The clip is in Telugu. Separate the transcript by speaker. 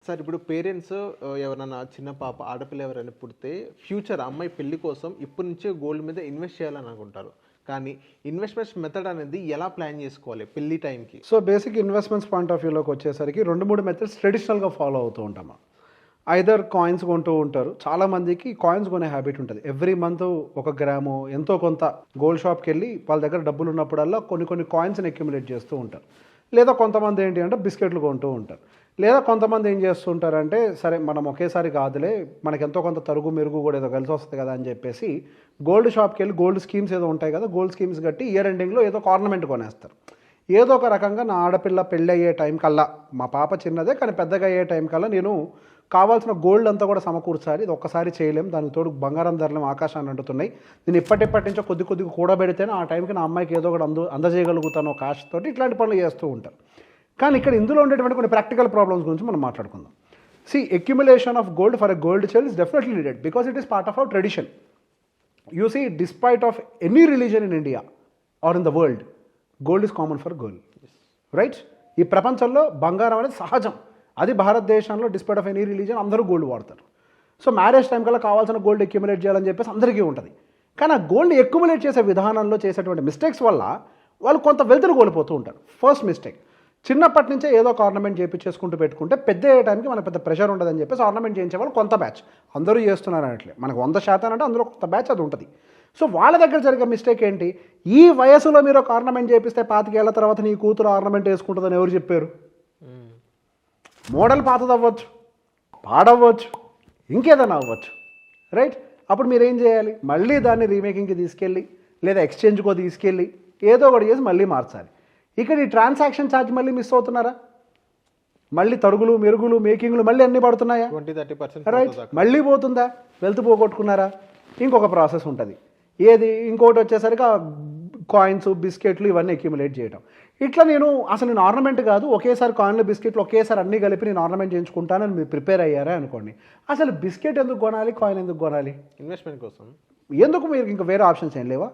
Speaker 1: సార్ ఇప్పుడు పేరెంట్స్ ఎవరైనా చిన్న పాప ఆడపిల్ల ఎవరైనా పుడితే ఫ్యూచర్ అమ్మాయి పెళ్లి కోసం ఇప్పటి నుంచే గోల్డ్ మీద ఇన్వెస్ట్ చేయాలని అనుకుంటారు. కానీ ఇన్వెస్ట్మెంట్స్ మెథడ్ అనేది ఎలా ప్లాన్ చేసుకోవాలి పెళ్లి టైంకి?
Speaker 2: So basic investments point of వ్యూలోకి వచ్చేసరికి 2-3 మెథడ్స్ ట్రెడిషనల్గా ఫాలో అవుతూ ఉంటాము. ఐదర్ కాయిన్స్ కొంటూ ఉంటారు, చాలామందికి కాయిన్స్ కొనే హ్యాబిట్ ఉంటుంది. ఎవ్రీ మంత్ 1 గ్రాము ఎంతో కొంత గోల్డ్ షాప్కి వెళ్ళి వాళ్ళ దగ్గర డబ్బులు ఉన్నప్పుడల్లా కొన్ని కాయిన్స్ని అక్యుములేట్ చేస్తూ ఉంటారు. లేదా కొంతమంది ఏంటి అంటే బిస్కెట్లు కొంటూ ఉంటారు. లేదా కొంతమంది ఏం చేస్తుంటారంటే సరే మనం ఒకేసారి కాదులే, మనకి ఎంతో కొంత తరుగు మెరుగు కూడా ఏదో కలిసి వస్తుంది కదా అని చెప్పేసి గోల్డ్ షాప్కి వెళ్ళి గోల్డ్ స్కీమ్స్ ఏదో ఉంటాయి కదా, గోల్డ్ స్కీమ్స్ కట్టి ఇయర్ ఎండింగ్లో ఏదో ఆర్నమెంట్ కొనేస్తారు. ఏదో ఒక రకంగా నా ఆడపిల్ల పెళ్ళి అయ్యే టైం కల్లా, మా పాప చిన్నదే కానీ పెద్దగా అయ్యే టైం కల్లా నేను కావాల్సిన గోల్డ్ అంతా కూడా సమకూర్చాలి. ఇది ఒక్కసారి చేయలేం, దానికి తోడు బంగారం ధరలు ఆకాశాన్ని అంటుతున్నాయి, నేను ఇప్పటి నుంచో కొద్దిగా కూడబెడితేనే ఆ టైంకి నా అమ్మాయికి ఏదో ఒకటి అందజేయగలుగుతాను ఒక ఆశతోటి ఇట్లాంటి పనులు చేస్తూ ఉంటారు. కానీ ఇక్కడ ఇందులో ఉండేటువంటి కొన్ని ప్రాక్టికల్ ప్రాబ్లమ్స్ గురించి మనం మాట్లాడుకుందాం. Accumulation of gold for a gold child is definitely needed because it is part of our tradition. You see, despite of any religion in India or in the world, gold is common for girl. Right? ఈ ప్రపంచంలో బంగారం అనేది సహజం. అది భారతదేశంలో డిస్పైట్ ఆఫ్ ఎనీ రిలీజన్ అందరూ గోల్డ్ వాడతారు. సో మ్యారేజ్ టైం కల్లా కావాల్సిన గోల్డ్ అక్యుములేట్ చేయాలని చెప్పేసి అందరికీ ఉంటుంది. కానీ ఆ గోల్డ్ అక్యుములేట్ చేసే విధానంలో చేసేటువంటి మిస్టేక్స్ వల్ల వాళ్ళు కొంత వెల్త్ని కోల్పోతూ ఉంటారు. ఫస్ట్ మిస్టేక్, చిన్నప్పటి నుంచే ఏదో ఒక ఆర్నమెంట్ చేయించేసుకుంటూ పెట్టుకుంటే పెద్ద అయ్యే టైంకి మనకు పెద్ద ప్రెషర్ ఉండదని చెప్పేసి ఆర్నమెంట్ చేయించే వాళ్ళు కొంత బ్యాచ్, అందరూ చేస్తున్నారు అనట్లే, మనకు 100% అంటే అందులో కొంత బ్యాచ్ అది ఉంటుంది. సో వాళ్ళ దగ్గర జరిగే మిస్టేక్ ఏంటి, ఈ వయసులో మీరు ఒక ఆర్నమెంట్ చేపిస్తే 25 ఏళ్ల తర్వాత నీ కూతురు ఆర్నమెంట్ వేసుకుంటుందని ఎవరు చెప్పారు? మోడల్ పాతది అవ్వచ్చు, పాడవ్వచ్చు, ఇంకేదైనా అవ్వచ్చు. రైట్? అప్పుడు మీరు ఏం చేయాలి, మళ్ళీ దాన్ని రీమేకింగ్కి తీసుకెళ్ళి లేదా ఎక్స్చేంజ్కో తీసుకెళ్ళి ఏదో ఒకటి చేసి మళ్ళీ మార్చాలి. ఇక్కడ ఈ ట్రాన్సాక్షన్ ఛార్జ్ మళ్ళీ మిస్ అవుతున్నారా? మళ్ళీ తరుగులు మెరుగులు మేకింగ్లు మళ్ళీ అన్నీ పడుతున్నాయా?
Speaker 1: 20-30%
Speaker 2: రైట్, మళ్ళీ పోతుందా? వెల్త్ పోగొట్టుకున్నారా? ఇంకొక ప్రాసెస్ ఉంటుంది. ఏది? ఇంకోటి వచ్చేసరికి కాయిన్స్ బిస్కెట్లు ఇవన్నీ అక్యుములేట్ చేయడం. ఇట్లా నేను ఆర్నమెంట్ కాదు, ఒకేసారి కాయిన్లు బిస్కెట్లు ఒకేసారి అన్నీ కలిపి నేను ఆర్నమెంట్ చేయించుకుంటానని మీరు ప్రిపేర్ అయ్యారా అనుకోండి, అసలు బిస్కెట్ ఎందుకు కొనాలి, కాయిన్ ఎందుకు కొనాలి?
Speaker 1: ఇన్వెస్ట్మెంట్ కోసం.
Speaker 2: ఎందుకు? మీరు ఇంకా వేరే ఆప్షన్స్ ఏం లేవా?